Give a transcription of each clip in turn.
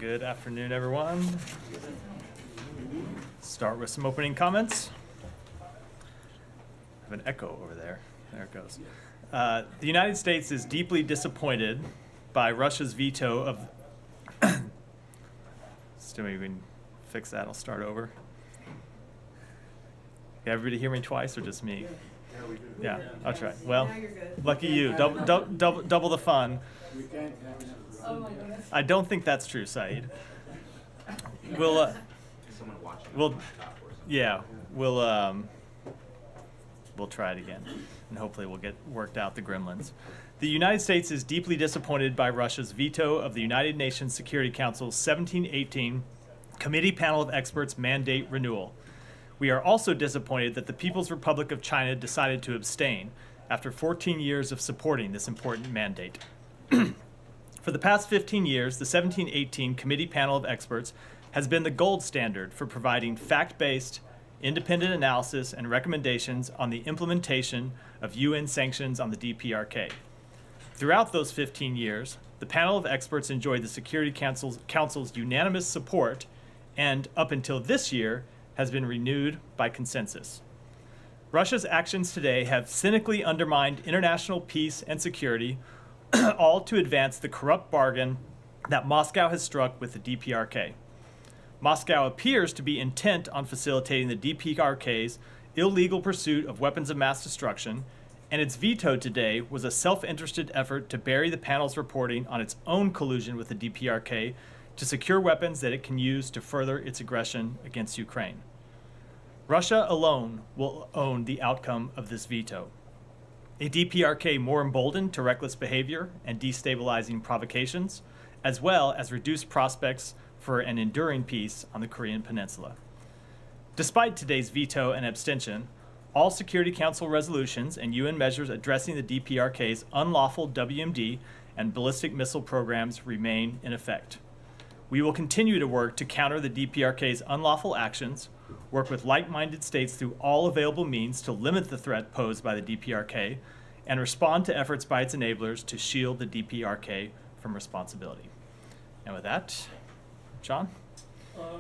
Good afternoon, everyone. Start with some opening comments. I have an echo over there. There it goes. The United States is deeply disappointed by Russia's veto of... Still, maybe we can fix that. I'll start over. Can everybody hear me twice or just me? Yeah, I'll try. Well, lucky you. Double the fun. I don't think that's true, Saeed. We'll try it again, and hopefully we'll get worked out the gremlins. The United States is deeply disappointed by Russia's veto of the United Nations Security Council's 1718 Committee Panel of Experts mandate renewal. We are also disappointed that the People's Republic of China decided to abstain after 14 years of supporting this important mandate. For the past 15 years, the 1718 Committee Panel of Experts has been the gold standard for providing fact-based, independent analysis and recommendations on the implementation of UN sanctions on the DPRK. Throughout those 15 years, the panel of experts enjoyed the Security Council's unanimous support and, up until this year, has been renewed by consensus. Russia's actions today have cynically undermined international peace and security, all to advance the corrupt bargain that Moscow has struck with the DPRK. Moscow appears to be intent on facilitating the DPRK's illegal pursuit of weapons of mass destruction, and its veto today was a self-interested effort to bury the panel's reporting on its own collusion with the DPRK to secure weapons that it can use to further its aggression against Ukraine. Russia alone will own the outcome of this veto. A DPRK more emboldened to reckless behavior and destabilizing provocations, as well as reduced prospects for an enduring peace on the Korean Peninsula. Despite today's veto and abstention, all Security Council resolutions and UN measures addressing the DPRK's unlawful WMD and ballistic missile programs remain in effect. We will continue to work to counter the DPRK's unlawful actions, work with like-minded states through all available means to limit the threat posed by the DPRK, and respond to efforts by its enablers to shield the DPRK from responsibility. And with that, John?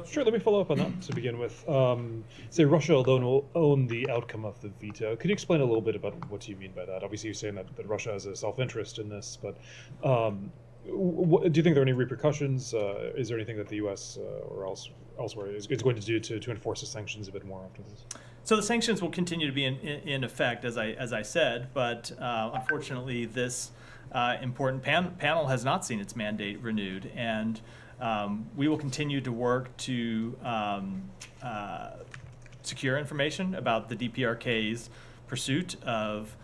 Sure, let me follow up on that to begin with. Say Russia alone will own the outcome of the veto. Could you explain a little bit about what you mean by that? Obviously, you're saying that Russia has a self-interest in this, but do you think there are any repercussions? Is there anything that the U.S. or elsewhere is going to do to enforce the sanctions a bit more after this? So the sanctions will continue to be in effect, as I said, but unfortunately, this important panel has not seen its mandate renewed, and we will continue to work to secure information about the DPRK's pursuit of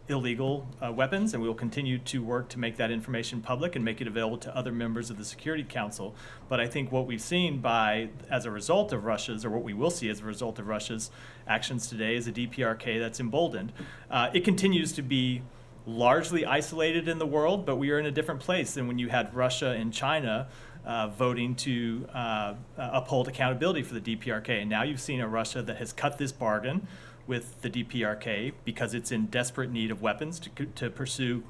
illegal weapons, and we will continue to work to make that information public and make it available to other members of the Security Council. But I think what we've seen as a result of Russia's, or what we will see as a result of Russia's actions today, is a DPRK that's emboldened. It continues to be largely isolated in the world, but we are in a different place than when you had Russia and China voting to uphold accountability for the DPRK. And now you've seen a Russia that has cut this bargain with the DPRK because it's in desperate need of weapons to pursue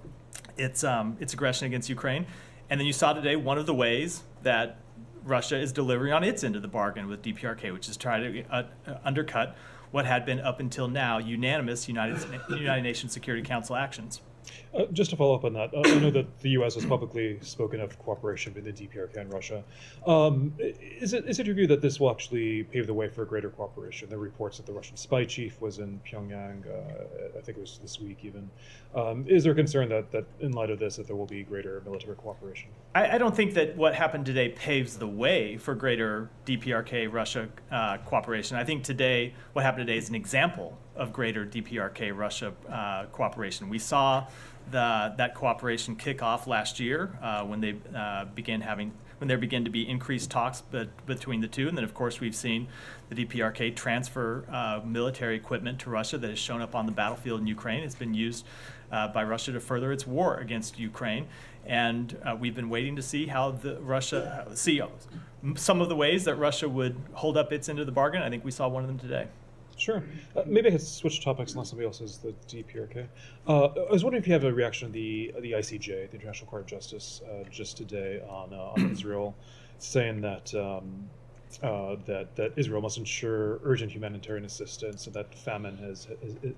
its aggression against Ukraine. And then you saw today one of the ways that Russia is delivering on its end of the bargain with DPRK, which is trying to undercut what had been up until now unanimous United Nations Security Council actions. Just to follow up on that, I know that the U.S. has publicly spoken of cooperation between the DPRK and Russia. Is it your view that this will actually pave the way for greater cooperation? There are reports that the Russian spy chief was in Pyongyang, I think it was this week even. Is there a concern that in light of this, that there will be greater military cooperation? I don't think that what happened today paves the way for greater DPRK-Russia cooperation. I think today, what happened today is an example of greater DPRK-Russia cooperation. We saw that cooperation kick off last year when there began to be increased talks between the two, and then of course we've seen the DPRK transfer military equipment to Russia that has shown up on the battlefield in Ukraine. It's been used by Russia to further its war against Ukraine, and we've been waiting to see how some of the ways that Russia would hold up its end of the bargain. I think we saw one of them today. Sure. Maybe I could switch topics unless somebody else has the DPRK. I was wondering if you have a reaction to the ICJ, the International Court of Justice, just today on Israel. saying that that Israel must ensure urgent humanitarian assistance, and that famine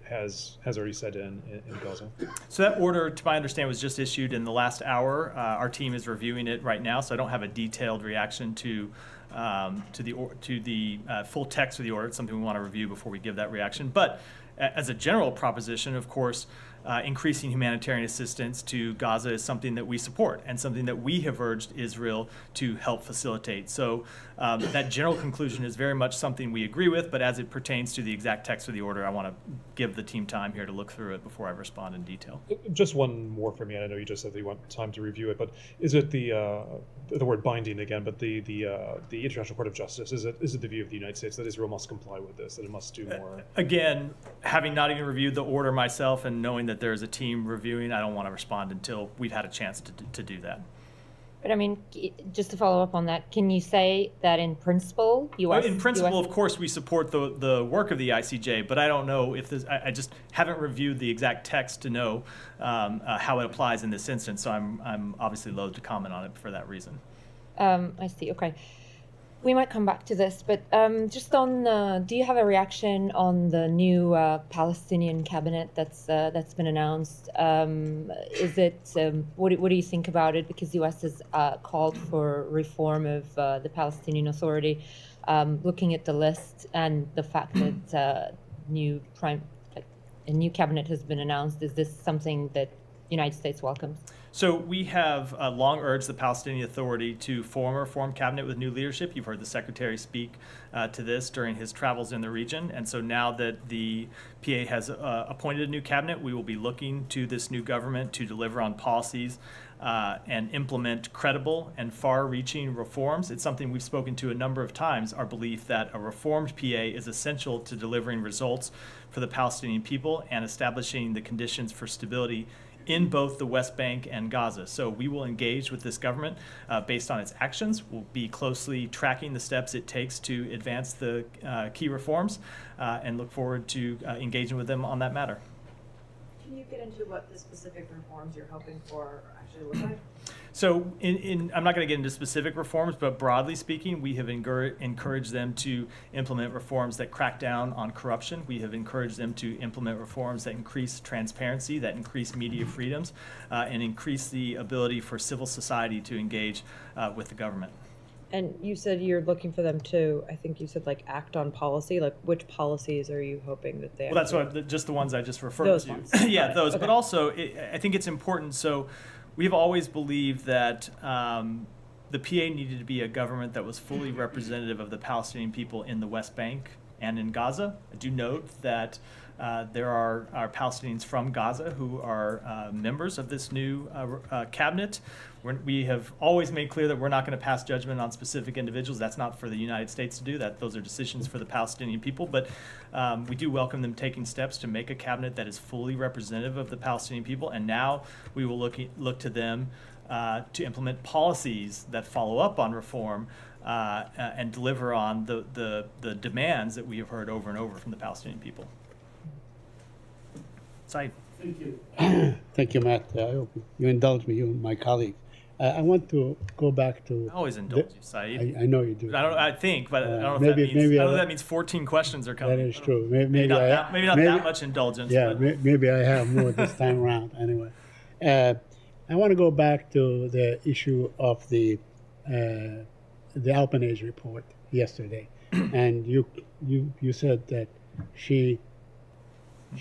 has already set in Gaza. So that order, to my understanding, was just issued in the last hour. Our team is reviewing it right now, so I don't have a detailed reaction to the full text of the order. It's something we want to review before we give that reaction. But as a general proposition, of course, increasing humanitarian assistance to Gaza is something that we support and something that we have urged Israel to help facilitate. So that general conclusion is very much something we agree with, but as it pertains to the exact text of the order, I want to give the team time here to look through it before I respond in detail. Just one more for me, and I know you just said that you want time to review it, but is it the word binding again, but the International Court of Justice, is it the view of the United States that Israel must comply with this, that it must do more? Again, having not even reviewed the order myself and knowing that there's a team reviewing, I don't want to respond until we've had a chance to do that. But I mean, just to follow up on that, can you say that in principle, In principle, of course, we support the work of the ICJ, but I don't know if this, I just haven't reviewed the exact text to know how it applies in this instance, so I'm obviously loath to comment on it for that reason. I see, okay. We might come back to this, but just on, do you have a reaction on the new Palestinian cabinet that's been announced? Is it, what do you think about it? Because the U.S. has called for reform of the Palestinian Authority. Looking at the list and the fact that a new cabinet has been announced, is this something that the United States welcomes? So we have long urged the Palestinian Authority to form a reform cabinet with new leadership. You've heard the Secretary speak to this during his travels in the region. And so now that the PA has appointed a new cabinet, we will be looking to this new government to deliver on policies and implement credible and far-reaching reforms. It's something we've spoken to a number of times, our belief that a reformed PA is essential to delivering results for the Palestinian people and establishing the conditions for stability in both the West Bank and Gaza. So we will engage with this government based on its actions. We'll be closely tracking the steps it takes to advance the key reforms and look forward to engaging with them on that matter. Can you get into what the specific reforms you're hoping for actually look like? So I'm not going to get into specific reforms, but broadly speaking, we have encouraged them to implement reforms that crack down on corruption. We have encouraged them to implement reforms that increase transparency, that increase media freedoms, and increase the ability for civil society to engage with the government. And you said you're looking for them to, I think you said, like, act on policy. Like, which policies are you hoping that they? Well, that's what just the ones I just referred those to. Ones. Yeah, those. Okay. But also, I think it's important. So we've always believed that the PA needed to be a government that was fully representative of the Palestinian people in the West Bank and in Gaza. I do note that there are Palestinians from Gaza who are members of this new cabinet. We have always made clear that we're not going to pass judgment on specific individuals. That's not for the United States to do. Those are decisions for the Palestinian people. But we do welcome them taking steps to make a cabinet that is fully representative of the Palestinian people. And now we will look to them to implement policies that follow up on reform and deliver on the demands that we have heard over and over from the Palestinian people. Said. Thank you. Thank you, Matt. I hope you indulge me, you and my colleagues. I want to go back to. I always indulge you, Said. I know you do. I think, but I don't know if maybe, that means. maybe I don't know if that means 14 questions are coming. That is true. Maybe not that much indulgence. Yeah, but. maybe I have more this time around. Anyway, I want to go back to the issue of the Albanese report yesterday, and you said that she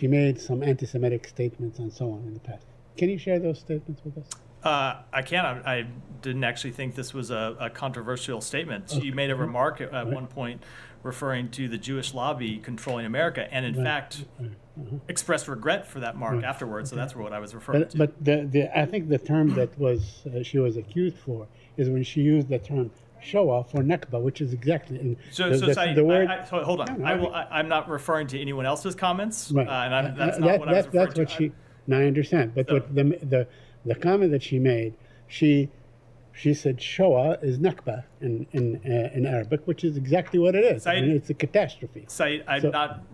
made some anti-Semitic statements and so on in the past. Can you share those statements with us? I can. I didn't actually think this was a controversial statement. She made a remark at one point referring to the Jewish lobby controlling America, and in fact expressed regret for that mark afterwards. So that's what I was referring to. But I think the term that she was accused for is when she used the term show-off or Nakba, which is exactly Said, the word. So hold on. No, I'm not referring to anyone else's comments, Right. and that's not what I was referring that's what to. Now I understand, but So- what the comment that she made, she said Shoah is Nakba in Arabic, which is exactly what it is. Said- It's a catastrophe. Said, all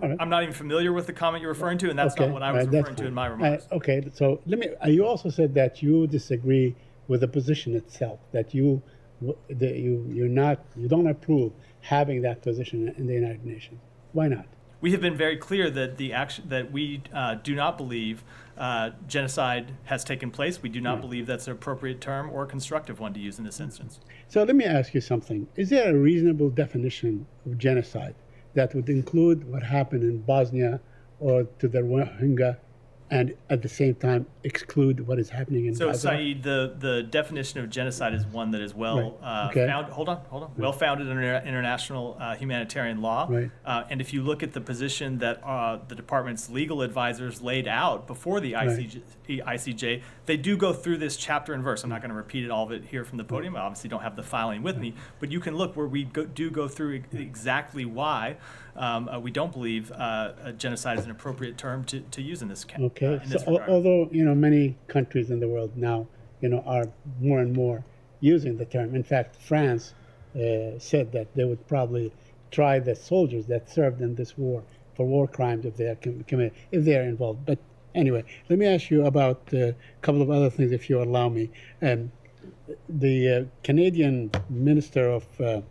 right. I'm not even familiar with the comment you're referring to, and that's Okay, not what I was all right, referring that's to in my fine. remarks. Okay, so you also said that you disagree with the position itself, that you you don't approve having that position in the United Nations. Why not? We have been very clear that the action that we do not believe genocide has taken place. We do not believe that's an appropriate term or a constructive one to use in this instance. So let me ask you something. Is there a reasonable definition of genocide that would include what happened in Bosnia or to the Rohingya, and at the same time exclude what is happening in So, Gaza? Saeed, the definition of genocide is one that is well Okay. well founded in international humanitarian law. Right. And if you look at the position that the department's legal advisors laid out before the ICJ, they do go through this chapter and verse. I'm not going to repeat all of it here from the podium. I obviously don't have the filing with me, but you can look where we do go through exactly why we don't believe genocide is an appropriate term to use in this case. Okay. In this So regard. although many countries in the world now are more and more using the term. In fact, France said that they would probably try the soldiers that served in this war for war crimes if they are involved. But anyway, let me ask you about a couple of other things, if you allow me. The Canadian minister of a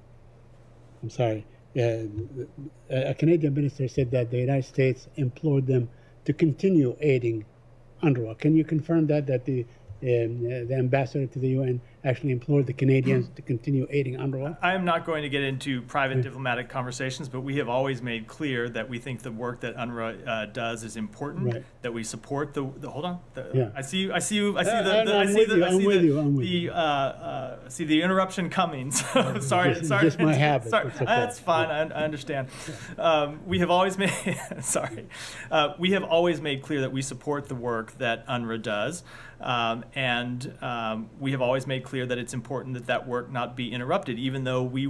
Canadian minister said that the United States implored them to continue aiding UNRWA. Can you confirm that the ambassador to the UN actually implored the Canadians to continue aiding UNRWA? I am not going to get into private diplomatic conversations, but we have always made clear that we think the work that UNRWA does is important. Right. That we support the hold on. Yeah. I see you. I see you. See the interruption coming. So sorry. Just my habit. Sorry. It's okay. That's fine. I understand. We have always made sorry. We have always made clear that we support the work that UNRWA does. And we have always made clear that it's important that that work not be interrupted, even though we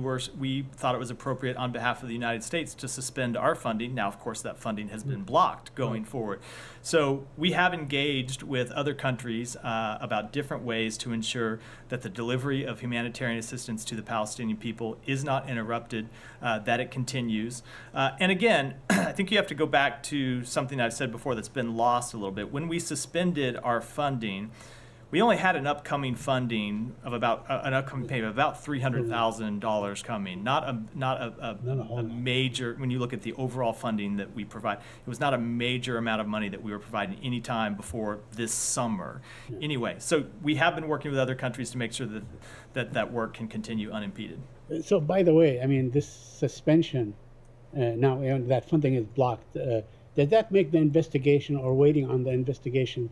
thought it was appropriate on behalf of the United States to suspend our funding. Now, of course, that funding has been blocked going forward. So we have engaged with other countries about different ways to ensure that the delivery of humanitarian assistance to the Palestinian people is not interrupted, that it continues. And again, I think you have to go back to something I've said before that's been lost a little bit. When we suspended our funding, we only had an upcoming funding of about an upcoming payment of about $300,000 coming. Not a major. When you look at the overall funding that we provide, it was not a major amount of money that we were providing any time before this summer. Anyway, so we have been working with other countries to make sure that work can continue unimpeded. So, by the way, I mean, this suspension, now that funding is blocked, does that make the investigation or waiting on the investigation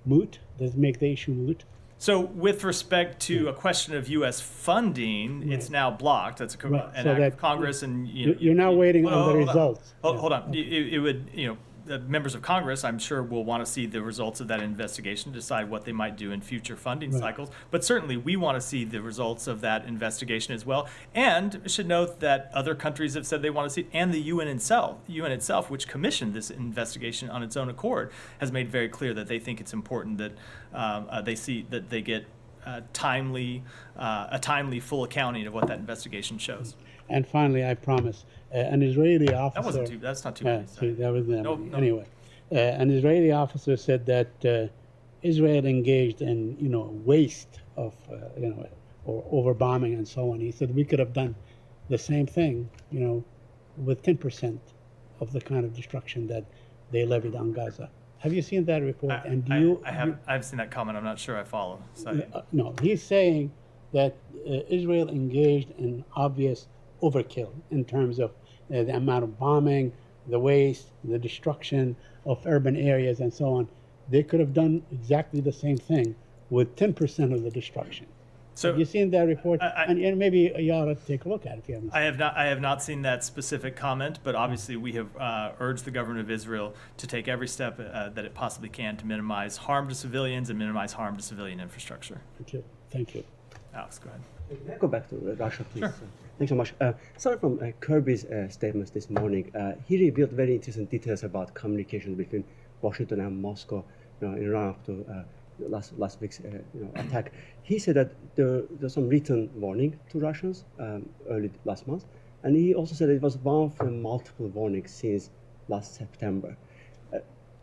moot? Does it make the issue moot? So with respect to a question of U.S. funding, it's now blocked. That's an act of Congress, and you're now waiting on the results. Hold on. It would, the members of Congress, I'm sure, will want to see the results of that investigation, decide what they might do in future funding cycles. But certainly, we want to see the results of that investigation as well. And I should note that other countries have said they want to see it, and the UN itself, which commissioned this investigation on its own accord, has made very clear that they think it's important that they see that they get a timely, full accounting of what that investigation shows. And finally, I promise, an Israeli officer. That's not too many. That was them. No. Anyway, an Israeli officer said that Israel engaged in, waste of, or overbombing and so on. He said we could have done the same thing, with 10% of the kind of destruction that they levied on Gaza. Have you seen that report? I've seen that comment. I'm not sure I follow. No, he's saying that Israel engaged in obvious overkill in terms of the amount of bombing, the waste, the destruction of urban areas, and so on. They could have done exactly the same thing with 10% of the destruction. So have you seen that report? And maybe you ought to take a look at it if you haven't seen it. I have not seen that specific comment, but obviously we have urged the government of Israel to take every step that it possibly can to minimize harm to civilians and minimize harm to civilian infrastructure. Okay, thank you. Alex, go ahead. May I go back to Russia, please? Sure. Thanks so much. Starting from Kirby's statements this morning, he revealed very interesting details about communication between Washington and Moscow, in run-up to last week's attack. He said that there's some written warning to Russians early last month, and he also said it was one of the multiple warnings since last September.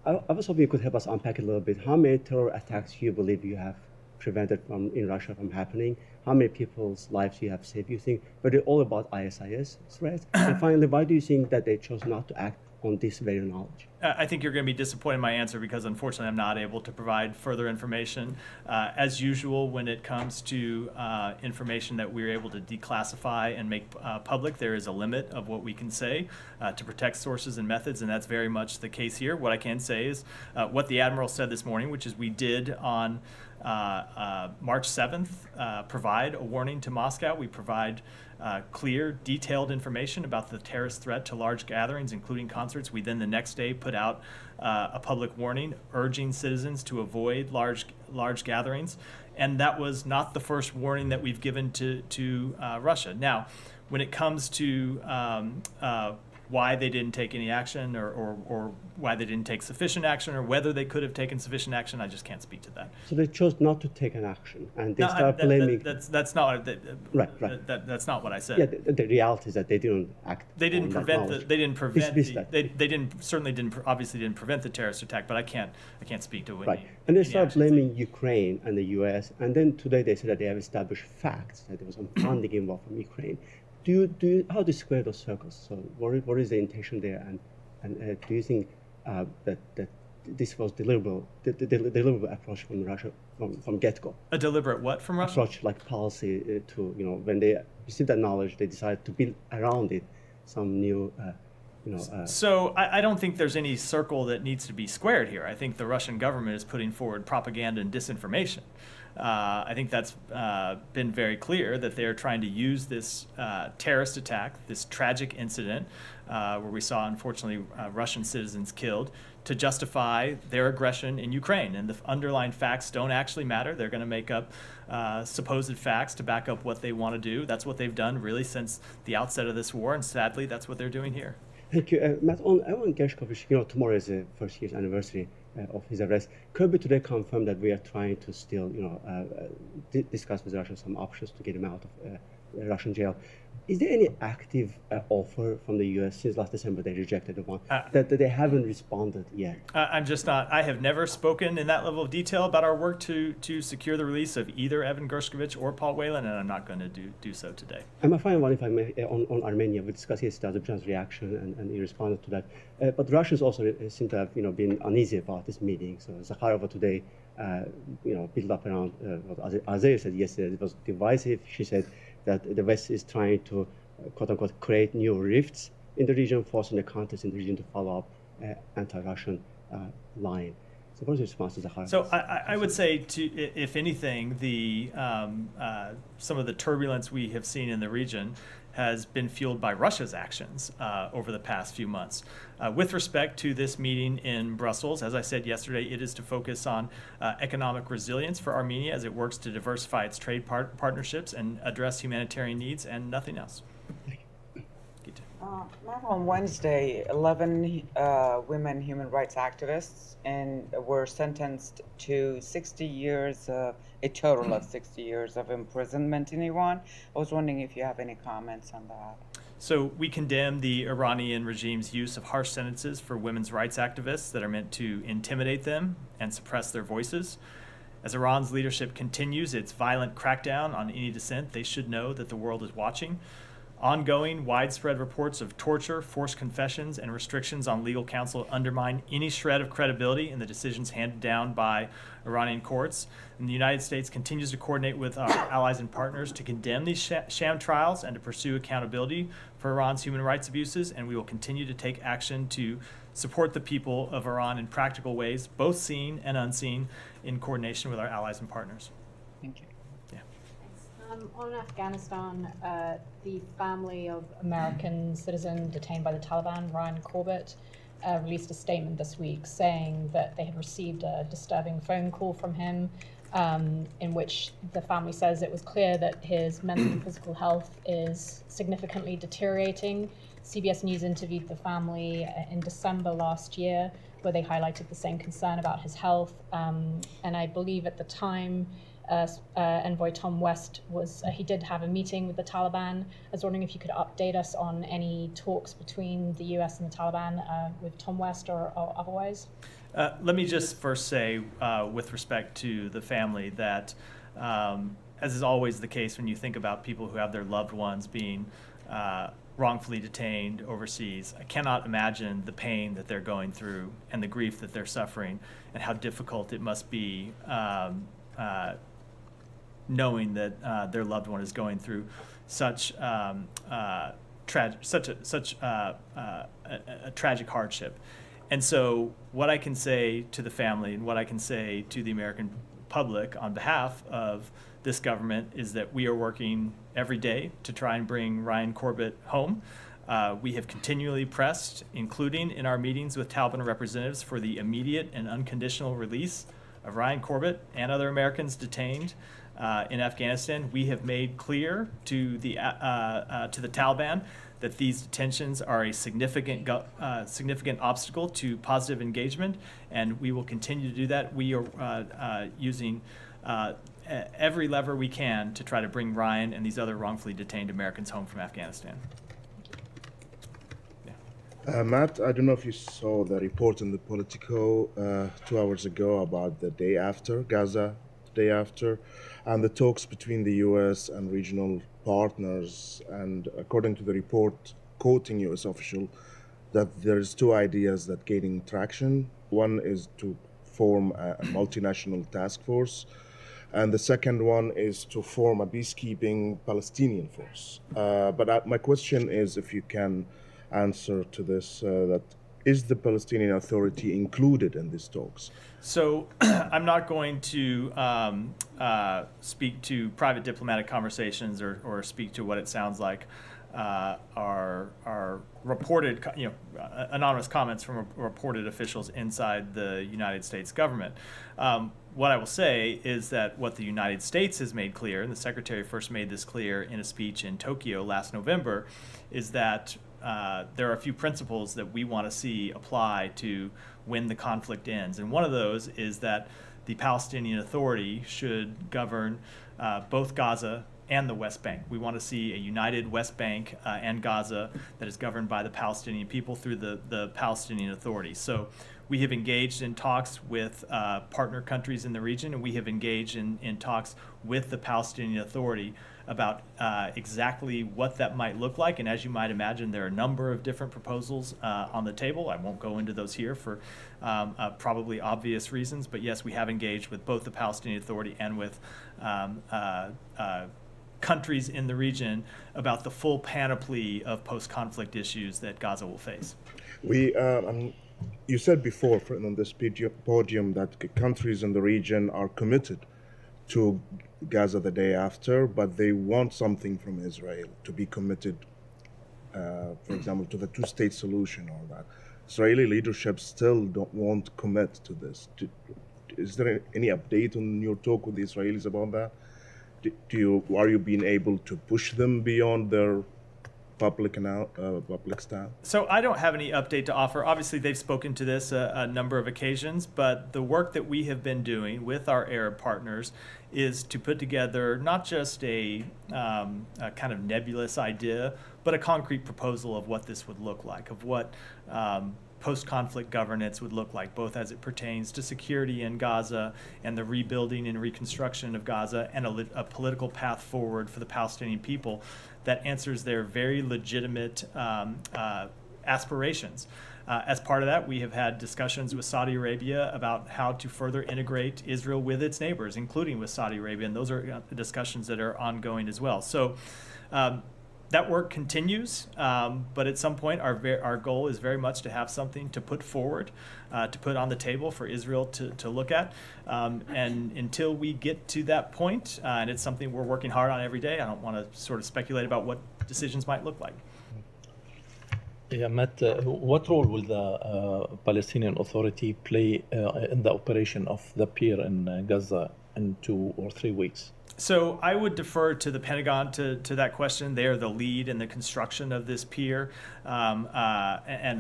I was hoping you could help us unpack it a little bit. How many terror attacks you believe you have prevented in Russia from happening? How many people's lives you have saved? You think, but it's all about ISIS threats. And finally, why do you think that they chose not to act on this very knowledge? I think you're going to be disappointed in my answer because unfortunately I'm not able to provide further information. As usual, when it comes to information that we're able to declassify and make public, there is a limit of what we can say to protect sources and methods, and that's very much the case here. What I can say is what the Admiral said this morning, which is we did on March 7th provide a warning to Moscow. We provide clear, detailed information about the terrorist threat to large gatherings, including concerts. We then the next day put out a public warning urging citizens to avoid large gatherings. And that was not the first warning that we've given to Russia. Now, when it comes to why they didn't take any action or why they didn't take sufficient action or whether they could have taken sufficient action, I just can't speak to that. So they chose not to take an action, and they start blaming. That's not right. That's not what I said. Yeah, the reality is that they didn't act. They didn't prevent the. They didn't prevent. They didn't obviously didn't prevent the terrorist attack. But I can't speak to it. Right, and they start blaming Ukraine and the U.S. And then today they say that they have established facts that there was some funding involved from Ukraine. How do you square those circles? So what is the intention there, and do you think that this was deliberate approach from Russia from get-go? A deliberate what from Russia? Approach like policy to when they received that knowledge, they decided to build around it some new. So I don't think there's any circle that needs to be squared here. I think the Russian government is putting forward propaganda and disinformation. I think that's been very clear that they're trying to use this terrorist attack, this tragic incident where we saw, unfortunately, Russian citizens killed, to justify their aggression in Ukraine. And the underlying facts don't actually matter. They're going to make up supposed facts to back up what they want to do. That's what they've done really since the outset of this war, and sadly, that's what they're doing here. Thank you. Matt, on Gershkovich, tomorrow is the first year's anniversary of his arrest. Kirby today confirmed that we are trying to still, discuss with Russia some options to get him out of Russian jail. Is there any active offer from the U.S. since last December they rejected the one that they haven't responded yet? I'm just not. I have never spoken in that level of detail about our work to secure the release of either Evan Gershkovich or Paul Whelan, and I'm not going to do so today. And my final one, if I may, on Armenia, we discussed yesterday Azerbaijan's reaction, and he responded to that. But Russians also seem to have been uneasy about this meeting. So Zakharova today, built up around what Azir said yesterday. It was divisive. She said that the West is trying to, quote-unquote, create new rifts in the region, forcing the countries in the region to follow up anti-Russian line. So what is your response to Zakharova? So I would say, if anything, some of the turbulence we have seen in the region has been fueled by Russia's actions over the past few months. With respect to this meeting in Brussels, as I said yesterday, it is to focus on economic resilience for Armenia as it works to diversify its trade partnerships and address humanitarian needs and nothing else. Matt, on Wednesday, 11 women human rights activists were sentenced to 60 years, a total of 60 years of imprisonment in Iran. I was wondering if you have any comments on that. So we condemn the Iranian regime's use of harsh sentences for women's rights activists that are meant to intimidate them and suppress their voices. As Iran's leadership continues its violent crackdown on any dissent, they should know that the world is watching. Ongoing, widespread reports of torture, forced confessions, and restrictions on legal counsel undermine any shred of credibility in the decisions handed down by Iranian courts. And the United States continues to coordinate with our allies and partners to condemn these sham trials and to pursue accountability for Iran's human rights abuses, and we will continue to take action to support the people of Iran in practical ways, both seen and unseen, in coordination with our allies and partners. Thank you. On Afghanistan, the family of American citizen detained by the Taliban, Ryan Corbett, released a statement this week saying that they had received a disturbing phone call from him in which the family says it was clear that his mental and physical health is significantly deteriorating. CBS News interviewed the family in December last year, where they highlighted the same concern about his health. And I believe at the time, Envoy Tom West he did have a meeting with the Taliban. I was wondering if you could update us on any talks between the US and the Taliban with Tom West or otherwise. Let me just first say, with respect to the family, that as is always the case when you think about people who have their loved ones being wrongfully detained overseas, I cannot imagine the pain that they're going through and the grief that they're suffering and how difficult it must be knowing that their loved one is going through such a tragic hardship. And so what I can say to the family and what I can say to the American public on behalf of this government is that we are working every day to try and bring Ryan Corbett home. We have continually pressed, including in our meetings with Taliban representatives, for the immediate and unconditional release of Ryan Corbett and other Americans detained in Afghanistan. We have made clear to the Taliban that these detentions are a significant obstacle to positive engagement, and we will continue to do that. We are using every lever we can to try to bring Ryan and these other wrongfully detained Americans home from Afghanistan. Matt, I don't know if you saw the report in the Politico 2 hours ago about the day after, Gaza, the day after, and the talks between the U.S. and regional partners. And according to the report, quoting U.S. official, that there's two ideas that gaining traction. One is to form a multinational task force, and the second one is to form a peacekeeping Palestinian force. But my question is, if you can answer to this, that is the Palestinian Authority included in these talks? So I'm not going to speak to private diplomatic conversations or speak to what it sounds like are reported, anonymous comments from reported officials inside the United States government. What I will say is that what the United States has made clear, and the Secretary first made this clear in a speech in Tokyo last November, is that there are a few principles that we want to see apply to when the conflict ends. And one of those is that the Palestinian Authority should govern both Gaza and the West Bank. We want to see a united West Bank and Gaza that is governed by the Palestinian people through the Palestinian Authority. So we have engaged in talks with partner countries in the region, and we have engaged in talks with the Palestinian Authority about exactly what that might look like. And as you might imagine, there are a number of different proposals on the table. I won't go into those here for probably obvious reasons, but yes, we have engaged with both the Palestinian Authority and with countries in the region about the full panoply of post-conflict issues that Gaza will face. You said before on this podium that countries in the region are committed to Gaza the day after, but they want something from Israel to be committed, for example, to the two-state solution or that. Israeli leadership still won't commit to this. Is there any update on your talk with the Israelis about that? Are you being able to push them beyond their public style? So I don't have any update to offer. Obviously, they've spoken to this a number of occasions, but the work that we have been doing with our Arab partners is to put together not just a kind of nebulous idea, but a concrete proposal of what this would look like, of what post-conflict governance would look like, both as it pertains to security in Gaza and the rebuilding and reconstruction of Gaza, and a political path forward for the Palestinian people that answers their very legitimate aspirations. As part of that, we have had discussions with Saudi Arabia about how to further integrate Israel with its neighbors, including with Saudi Arabia, and those are discussions that are ongoing as well. So that work continues, but at some point our goal is very much to have something to put forward, to put on the table for Israel to look at. And until we get to that point, and it's something we're working hard on every day, I don't want to sort of speculate about what decisions might look like. Yeah, Matt, what role will the Palestinian Authority play in the operation of the pier in Gaza in 2 or 3 weeks? So I would defer to the Pentagon to that question. They are the lead in the construction of this pier, and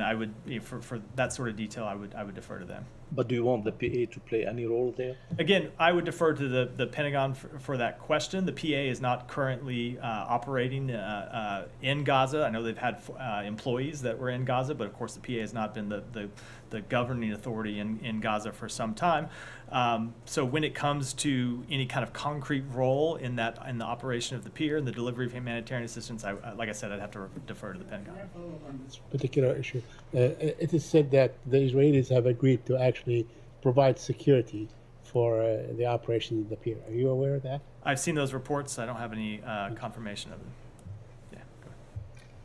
I would, for that sort of detail, I would defer to them. But do you want the PA to play any role there? Again, I would defer to the Pentagon for that question. The PA is not currently operating in Gaza. I know they've had employees that were in Gaza, but of course the PA has not been the governing authority in Gaza for some time. So when it comes to any kind of concrete role in the operation of the pier and the delivery of humanitarian assistance, like I said, I'd have to defer to the Pentagon. On this particular issue, it is said that the Israelis have agreed to actually provide security for the operation of the pier. Are you aware of that? I've seen those reports. I don't have any confirmation of them. Yeah,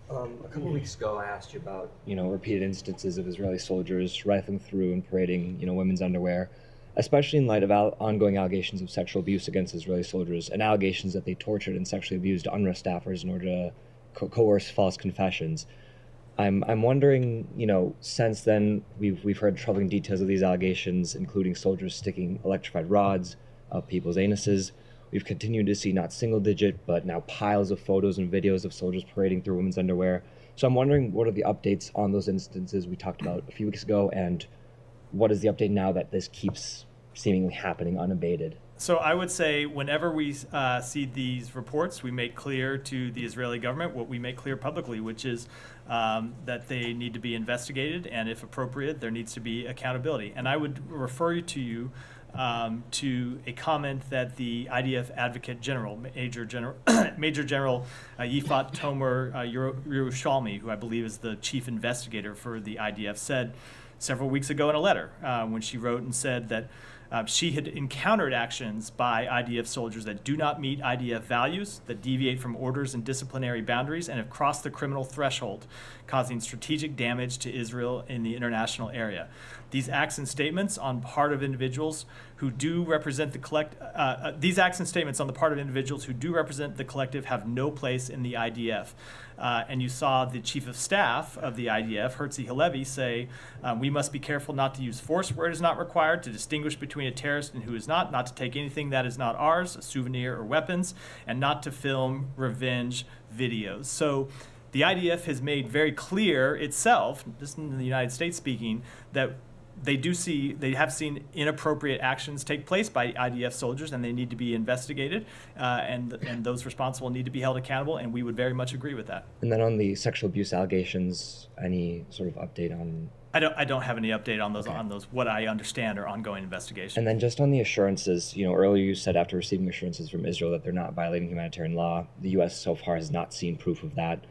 go ahead. A couple of weeks ago, I asked you about, repeated instances of Israeli soldiers rifling through and parading, women's underwear, especially in light of ongoing allegations of sexual abuse against Israeli soldiers and allegations that they tortured and sexually abused UNRWA staffers in order to coerce false confessions. I'm wondering, since then, we've heard troubling details of these allegations, including soldiers sticking electrified rods up people's anuses. We've continued to see not single-digit, but now piles of photos and videos of soldiers parading through women's underwear. So I'm wondering, what are the updates on those instances we talked about a few weeks ago, and what is the update now that this keeps seemingly happening unabated? So I would say whenever we see these reports, we make clear to the Israeli government what we make clear publicly, which is that they need to be investigated, and if appropriate, there needs to be accountability. And I would refer you to a comment that the IDF Advocate General, Major General Yifat Tomer Yerushalmi, who I believe is the chief investigator for the IDF, said several weeks ago in a letter when she wrote and said that she had encountered actions by IDF soldiers that do not meet IDF values, that deviate from orders and disciplinary boundaries, and have crossed the criminal threshold, causing strategic damage to Israel in the international area. These acts and statements on part of individuals who do represent the collective have no place in the IDF. And you saw the chief of staff of the IDF, Herzi Halevi, say, we must be careful not to use force where it is not required, to distinguish between a terrorist and who is not to take anything that is not ours, a souvenir or weapons, and not to film revenge videos. So the IDF has made very clear itself, just in the United States speaking, that they have seen inappropriate actions take place by IDF soldiers, and they need to be investigated, and those responsible need to be held accountable, and we would very much agree with that. And then on the sexual abuse allegations, any sort of update on? I don't have any update on those. Okay. On those. What I understand are ongoing investigations. And then just on the assurances, earlier you said after receiving assurances from Israel that they're not violating humanitarian law, the U.S. so far has not seen proof of that.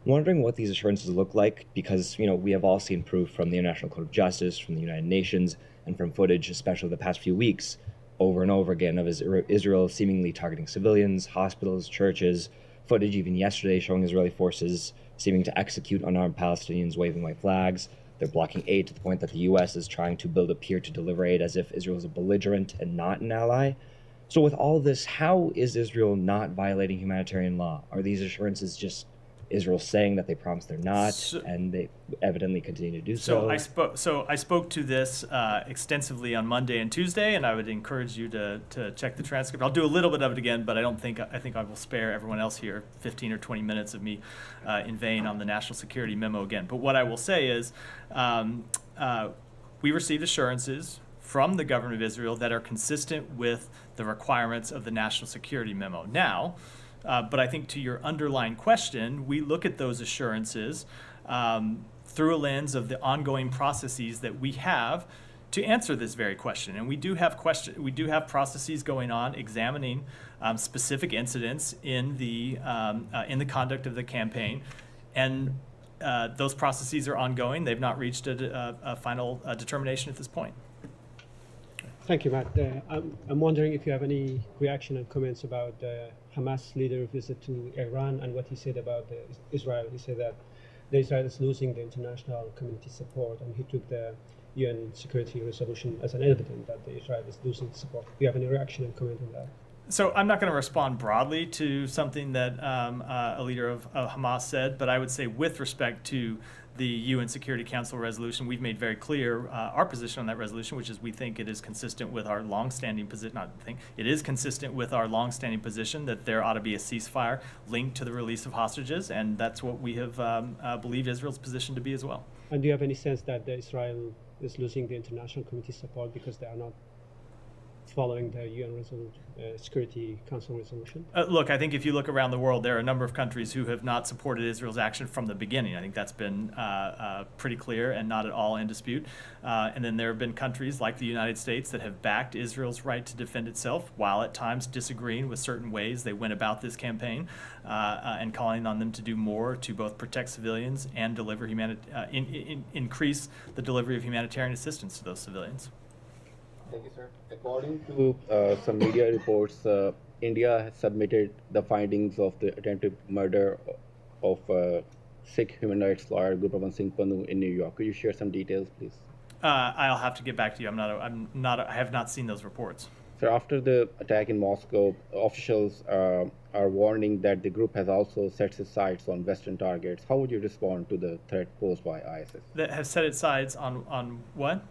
Wondering what these assurances look like, because we have all seen proof from the International Court of Justice, from the United Nations, and from footage, especially the past few weeks, over and over again, of Israel seemingly targeting civilians, hospitals, churches. Footage even yesterday showing Israeli forces seeming to execute unarmed Palestinians waving white flags. They're blocking aid to the point that the U.S. is trying to build a pier to deliver aid as if Israel is a belligerent and not an ally. So with all this, how is Israel not violating humanitarian law? Are these assurances just Israel saying that they promised they're not, and they evidently continue to do so? I spoke to this extensively on Monday and Tuesday, and I would encourage you to check the transcript. I'll do a little bit of it again, but I think I will spare everyone else here 15 or 20 minutes of me in vain on the national security memo again. But what I will say is we received assurances from the government of Israel that are consistent with the requirements of the national security memo. Now, but I think to your underlying question, we look at those assurances through a lens of the ongoing processes that we have to answer this very question. And we do have processes going on examining specific incidents in the conduct of the campaign, and those processes are ongoing. They've not reached a final determination at this point. Thank you, Matt. I'm wondering if you have any reaction and comments about Hamas leader visit to Iran and what he said about Israel. He said that Israel is losing the international community support, and he took the UN security resolution as an evidence that Israel is losing support. Do you have any reaction and comment on that? So I'm not going to respond broadly to something that a leader of Hamas said, but I would say with respect to the UN Security Council resolution, we've made very clear our position on that resolution, which is we think it is consistent with our longstanding position. It is consistent with our longstanding position that there ought to be a ceasefire linked to the release of hostages, and that's what we have believed Israel's position to be as well. And do you have any sense that Israel is losing the international community support because they are not following the UN Security Council resolution? Look, I think if you look around the world, there are a number of countries who have not supported Israel's action from the beginning. I think that's been pretty clear and not at all in dispute. And then there have been countries like the United States that have backed Israel's right to defend itself, while at times disagreeing with certain ways they went about this campaign, and calling on them to do more to both protect civilians and deliver increase the delivery of humanitarian assistance to those civilians. Thank you, sir. According to some media reports, India has submitted the findings of the attempted murder of Sikh human rights lawyer Gurpratap Singh Pannu in New York. Could you share some details, please? I'll have to get back to you. I have not seen those reports. So after the attack in Moscow, officials are warning that the group has also set its sights on Western targets. How would you respond to the threat posed by ISIS? That have set its sights on what?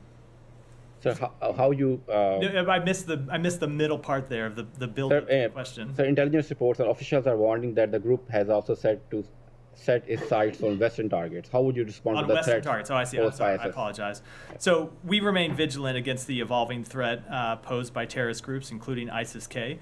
So how you? I missed the middle part there of the build question. So intelligence reports and officials are warning that the group has also set its sights on Western targets. How would you respond to the Western threat? targets? Oh, I see. I'm sorry. I apologize. So we remain vigilant against the evolving threat posed by terrorist groups, including ISIS-K.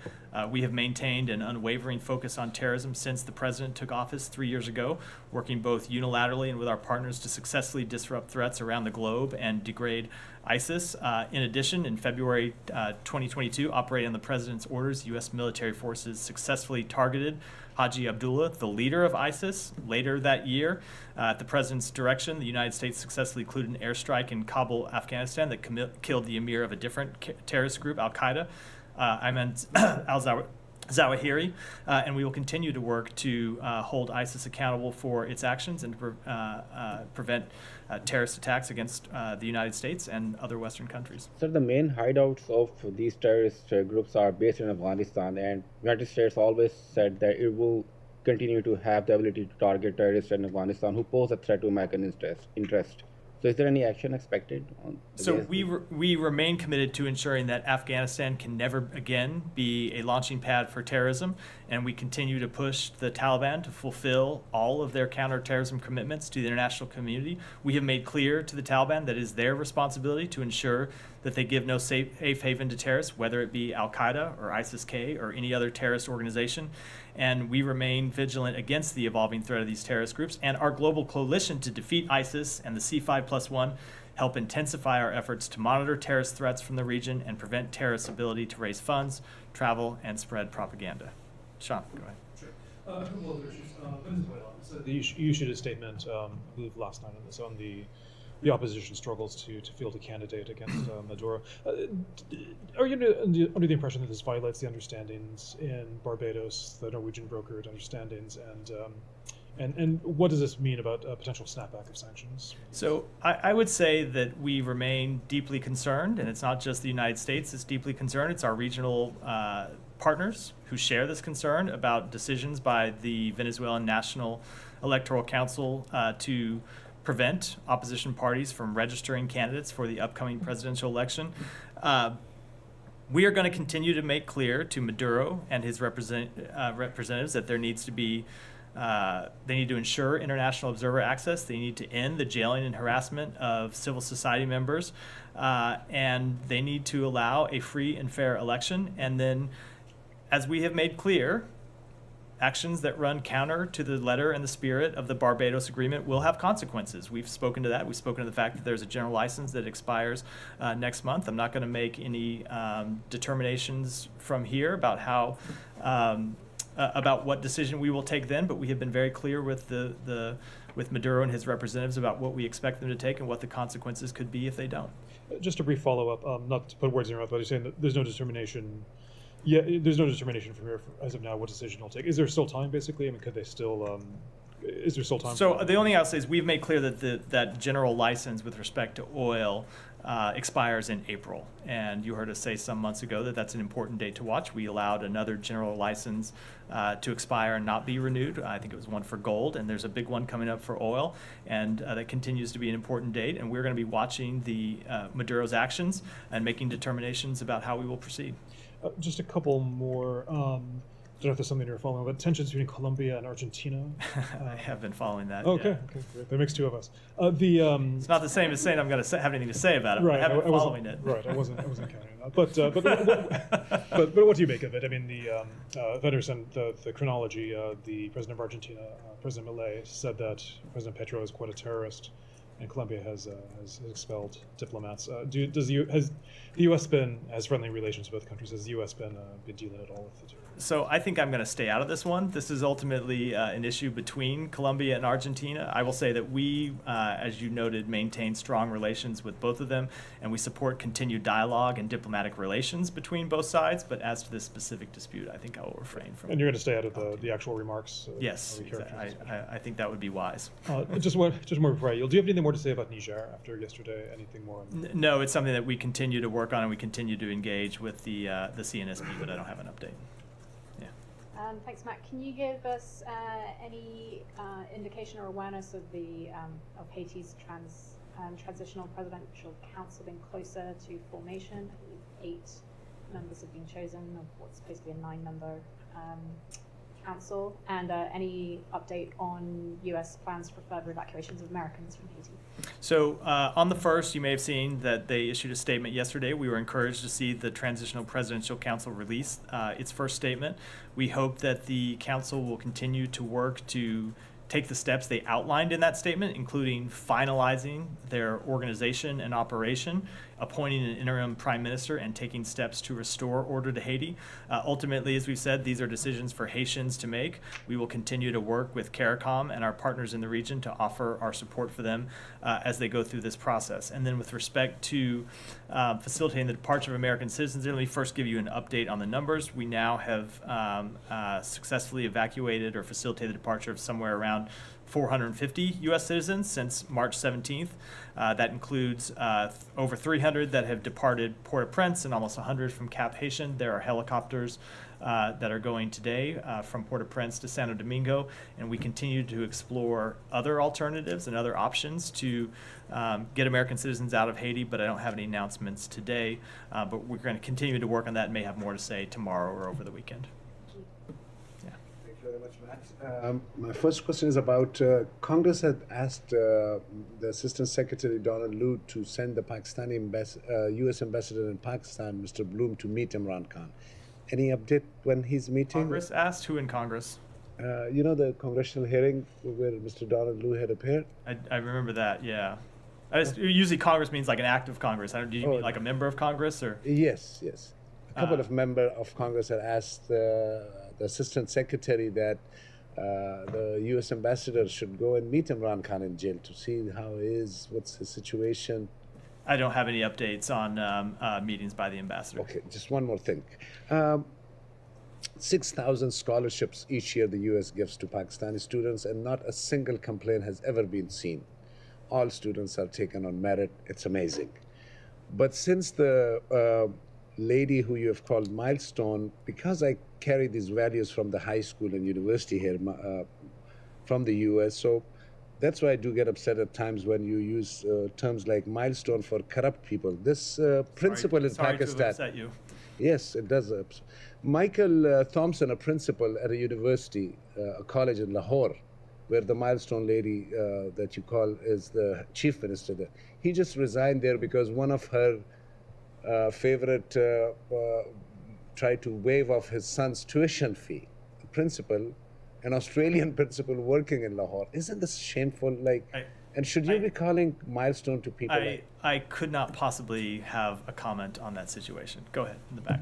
We have maintained an unwavering focus on terrorism since the president took office 3 years ago, working both unilaterally and with our partners to successfully disrupt threats around the globe and degrade ISIS. In addition, in February 2022, operating on the president's orders, U.S. military forces successfully targeted Haji Abdullah, the leader of ISIS. Later that year, at the president's direction, the United States successfully included an airstrike in Kabul, Afghanistan that killed the emir of a different terrorist group, Al-Qaeda, Ayman al-Zawahiri, and we will continue to work to hold ISIS accountable for its actions and prevent terrorist attacks against the United States and other Western countries. So the main hideouts of these terrorist groups are based in Afghanistan, and United States always said that it will continue to have the ability to target terrorists in Afghanistan who pose a threat to American interest. So is there any action expected? So we remain committed to ensuring that Afghanistan can never again be a launching pad for terrorism, and we continue to push the Taliban to fulfill all of their counterterrorism commitments to the international community. We have made clear to the Taliban that it is their responsibility to ensure that they give no safe haven to terrorists, whether it be Al-Qaeda or ISIS-K or any other terrorist organization. And we remain vigilant against the evolving threat of these terrorist groups. And our global coalition to defeat ISIS and the C5+1 help intensify our efforts to monitor terrorist threats from the region and prevent terrorists' ability to raise funds, travel, and spread propaganda. Sean, go ahead. Sure. A couple other issues. Venezuela. So you issued a statement, I believe last night on this, on the opposition struggles to field a candidate against Maduro. Are you under the impression that this violates the understandings in Barbados, the Norwegian brokered understandings, and what does this mean about a potential snapback of sanctions? So I would say that we remain deeply concerned, and it's not just the United States that's deeply concerned, it's our regional partners who share this concern about decisions by the Venezuelan National Electoral Council to prevent opposition parties from registering candidates for the upcoming presidential election. We are going to continue to make clear to Maduro and his representatives that there needs to be they need to ensure international observer access. They need to end the jailing and harassment of civil society members, and they need to allow a free and fair election. And then, as we have made clear, actions that run counter to the letter and the spirit of the Barbados Agreement will have consequences. We've spoken to that. We've spoken to the fact that there's a general license that expires next month. I'm not going to make any determinations from here about how about what decision we will take then, but we have been very clear with with Maduro and his representatives about what we expect them to take and what the consequences could be if they don't. Just a brief follow-up, not to put words in your mouth, but you're saying that there's no determination. Yeah, there's no determination from here as of now what decision they'll take. Is there still time, basically? I mean, could they still? Is there still time? So the only thing I'll say is we've made clear that that general license with respect to oil expires in April, and you heard us say some months ago that that's an important date to watch. We allowed another general license to expire and not be renewed. I think it was one for gold, and there's a big one coming up for oil, and that continues to be an important date. And we're going to be watching the Maduro's actions and making determinations about how we will proceed. Just a couple more. don't know if there's something you're following, but tensions between Colombia and Argentina. I have been following that. Okay, yeah. okay, great. That makes two of us. It's not the same as saying I'm going to have anything to say about it. Right, I haven't been wasn't- following it. Right, I wasn't counting on that. But what do you make of it? I mean, if I understand the chronology, the president of Argentina, President Milei, said that President Petro is quite a terrorist, and Colombia has expelled diplomats. Has the U.S. has friendly relations with both countries? Has the U.S. been dealing at all with the terrorists? So I think I'm going to stay out of this one. This is ultimately an issue between Colombia and Argentina. I will say that we, as you noted, maintain strong relations with both of them, and we support continued dialogue and diplomatic relations between both sides. But as to this specific dispute, I think I will refrain from. And you're going to stay out of the actual remarks? Yes, I think that would be wise. Just more before you. Do you have anything more to say about Niger after yesterday? Anything more? No, it's something that we continue to work on, and we continue to engage with the CNSP, but I don't have an update. Thanks, Matt. Can you give us any indication or awareness of of Haiti's transitional presidential council being closer to formation? I believe 8 members have been chosen of what's supposed to be a 9-member council, and any update on U.S. plans for further evacuations of Americans from Haiti? So on the first, you may have seen that they issued a statement yesterday. We were encouraged to see the Transitional Presidential Council release its first statement. We hope that the council will continue to work to take the steps they outlined in that statement, including finalizing their organization and operation, appointing an interim prime minister, and taking steps to restore order to Haiti. Ultimately, as we've said, these are decisions for Haitians to make. We will continue to work with CARICOM and our partners in the region to offer our support for them as they go through this process. And then with respect to facilitating the departure of American citizens, let me first give you an update on the numbers. We now have successfully evacuated or facilitated the departure of somewhere around 450 U.S. citizens since March 17th. That includes over 300 that have departed Port-au-Prince and almost 100 from Cap Haitian. There are helicopters that are going today from Port-au-Prince to Santo Domingo, and we continue to explore other alternatives and other options to get American citizens out of Haiti, but I don't have any announcements today. But we're going to continue to work on that and may have more to say tomorrow or over the weekend. Thank you very much, Matt. My first question is about Congress had asked the Assistant Secretary Donald Lu to send the Pakistani U.S. ambassador in Pakistan, Mr. Bloom, to meet Imran Khan. Any update when he's meeting? Congress asked? Who in Congress? You know the congressional hearing where Mr. Donald Lu had appeared? I remember that, yeah. Usually Congress means like an act of Congress. Do you mean like a member of Congress? Or? Yes. A couple of members of Congress had asked the Assistant Secretary that the U.S. ambassador should go and meet Imran Khan in jail to see how he is, what's his situation. I don't have any updates on meetings by the ambassador. Okay, just one more thing. 6,000 scholarships each year the U.S. gives to Pakistani students, and not a single complaint has ever been seen. All students are taken on merit. It's amazing. But since the lady who you have called Milestone, because I carry these values from the high school and university here from the U.S., so that's why I do get upset at times when you use terms like milestone for corrupt people. This principal in Pakistan. Sorry to upset you. Yes, it does. Michael Thompson, a principal at a university, a college in Lahore, where the milestone lady that you call is the chief minister there. He just resigned there because one of her favorite tried to waive off his son's tuition fee. The principal, an Australian principal working in Lahore. Isn't this shameful? And should you be calling milestone to people? I could not possibly have a comment on that situation. Go ahead, in the back.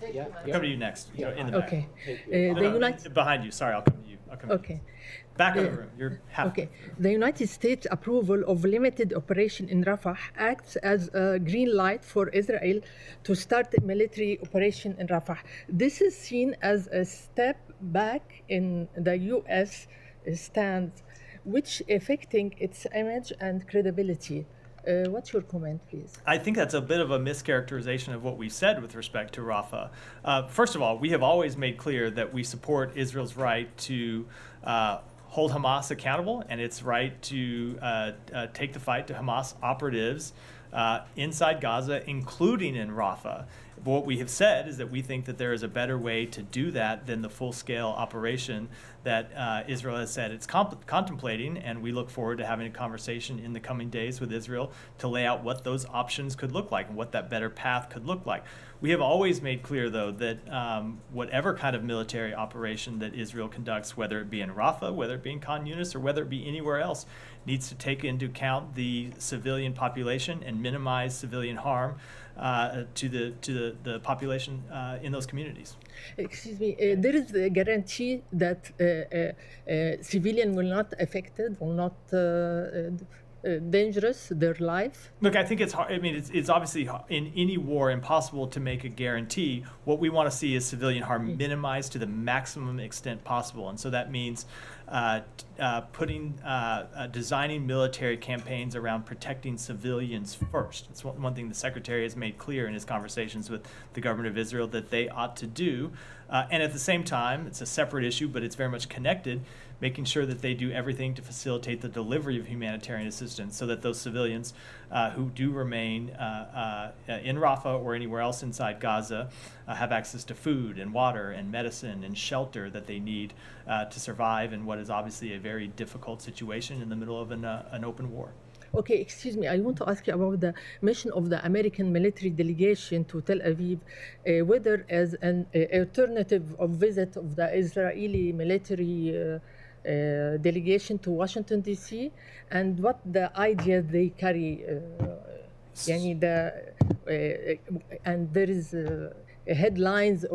I'll come to you next. In the back. Okay. Behind you. Sorry, I'll come to you. Okay. Back of the room. You're half. Okay. The United States approval of limited operation in Rafah acts as a green light for Israel to start a military operation in Rafah. This is seen as a step back in the U.S. stance, which affecting its image and credibility. What's your comment, please? I think that's a bit of a mischaracterization of what we've said with respect to Rafah. First of all, we have always made clear that we support Israel's right to hold Hamas accountable and its right to take the fight to Hamas operatives inside Gaza, including in Rafah. But what we have said is that we think that there is a better way to do that than the full-scale operation that Israel has said it's contemplating, and we look forward to having a conversation in the coming days with Israel to lay out what those options could look like and what that better path could look like. We have always made clear, though, that whatever kind of military operation that Israel conducts, whether it be in Rafah, whether it be in Khan Yunis, or whether it be anywhere else, needs to take into account the civilian population and minimize civilian harm to the population in those communities. Excuse me, there is a guarantee that civilian will not affected, will not dangerous, their life? Look, I think it's hard. I mean, it's obviously in any war impossible to make a guarantee. What we want to see is civilian harm minimized to the maximum extent possible, and so that means designing military campaigns around protecting civilians first. It's one thing the Secretary has made clear in his conversations with the government of Israel that they ought to do. And at the same time, it's a separate issue, but it's very much connected, making sure that they do everything to facilitate the delivery of humanitarian assistance so that those civilians who do remain in Rafah or anywhere else inside Gaza have access to food and water and medicine and shelter that they need to survive in what is obviously a very difficult situation in the middle of an open war. Okay, excuse me. I want to ask you about the mission of the American military delegation to Tel Aviv, whether as an alternative of visit of the Israeli military delegation to Washington, D.C., and what the ideas they carry. And there is headlines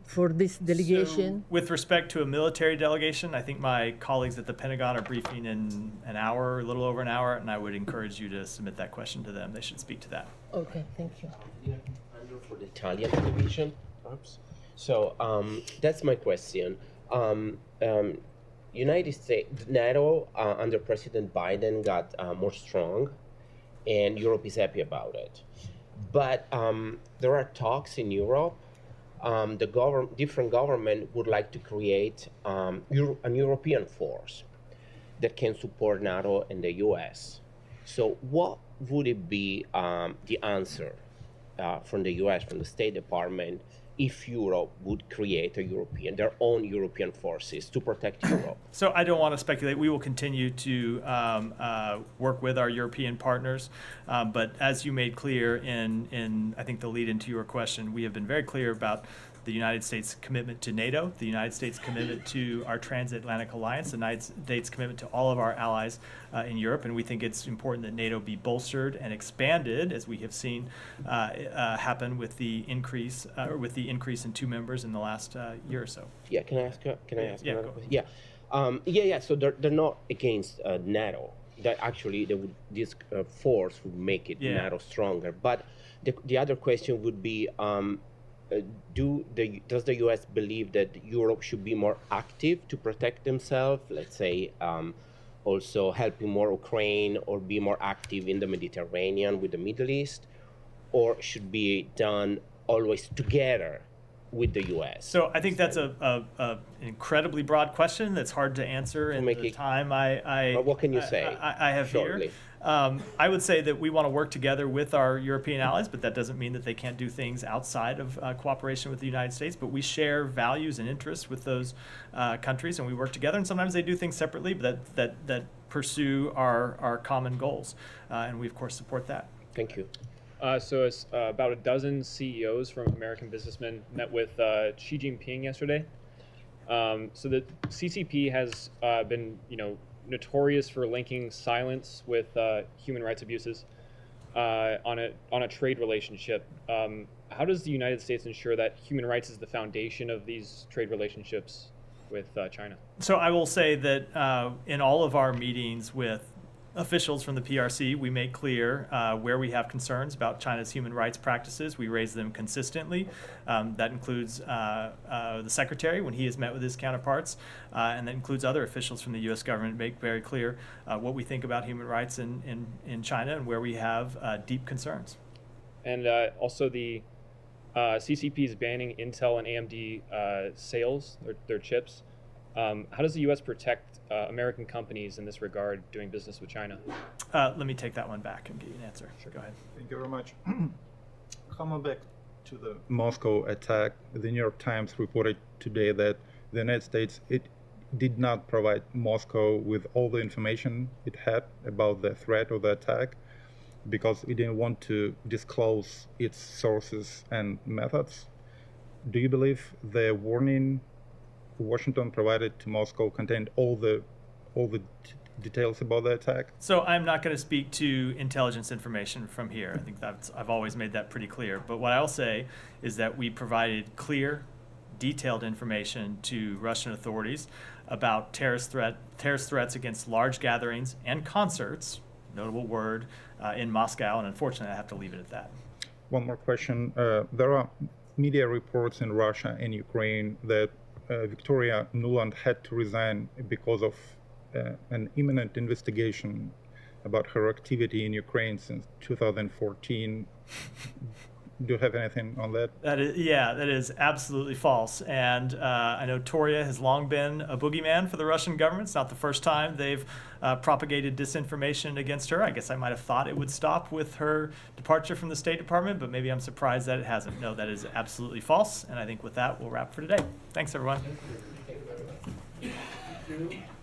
for this delegation. So, with respect to a military delegation, I think my colleagues at the Pentagon are briefing in an hour, a little over an hour, and I would encourage you to submit that question to them. They should speak to that. Okay, thank you. For the Italian television. Oops. So that's my question. United States, NATO under President Biden got more strong, and Europe is happy about it. But there are talks in Europe. Different government would like to create an European force that can support NATO and the U.S. So what would it be the answer from the U.S., from the State Department, if Europe would create their own European forces to protect Europe? So I don't want to speculate. We will continue to work with our European partners. But as you made clear in I think the lead into your question, we have been very clear about the United States' commitment to NATO, the United States' commitment to our transatlantic alliance, the United States' commitment to all of our allies in Europe, and we think it's important that NATO be bolstered and expanded, as we have seen happen with the increase in 2 members in the last year or so. Yeah, can I ask? Another question? Yeah. So they're not against NATO. That actually this force would make it NATO stronger. But the other question would be. Does the U.S. believe that Europe should be more active to protect themselves? Let's say also helping more Ukraine or be more active in the Mediterranean with the Middle East, or should be done always together with the U.S.? So I think that's an incredibly broad question that's hard to answer in the time what can you say? I have shortly here. I would say that we want to work together with our European allies, but that doesn't mean that they can't do things outside of cooperation with the United States. But we share values and interests with those countries, and we work together. And sometimes they do things separately, but that pursue our common goals. And we, of course, support that. Thank you. So it's about a dozen CEOs from American businessmen met with Xi Jinping yesterday. So the CCP has been, notorious for linking silence with human rights abuses on a trade relationship. How does the United States ensure that human rights is the foundation of these trade relationships with China? So I will say that in all of our meetings with officials from the PRC, we make clear where we have concerns about China's human rights practices. We raise them consistently. That includes the Secretary when he has met with his counterparts, and that includes other officials from the U.S. government. Make very clear what we think about human rights in China and where we have deep concerns. And also the CCP is banning Intel and AMD sales, their chips. How does the U.S. protect American companies in this regard doing business with China? Let me take that one back and get you an answer. Sure, go ahead. Thank you very much. to the Moscow attack, the New York Times reported today that the United States, it did not provide Moscow with all the information it had about the threat of the attack because it didn't want to disclose its sources and methods. Do you believe the warning Washington provided to Moscow contained all the details about the attack? So I'm not going to speak to intelligence information from here. I think I've always made that pretty clear. But what I'll say is that we provided clear, detailed information to Russian authorities about terrorist threats against large gatherings and concerts, notable word, in Moscow. And unfortunately, I have to leave it at that. One more question. There are media reports in Russia and Ukraine that Victoria Nuland had to resign because of an imminent investigation about her activity in Ukraine since 2014. Do you have anything on that? That is absolutely false. And I know Toria has long been a boogeyman for the Russian government. It's not the first time they've propagated disinformation against her. I guess I might have thought it would stop with her departure from the State Department, but maybe I'm surprised that it hasn't. No, that is absolutely false. And I think with that, we'll wrap for today. Thanks, everyone.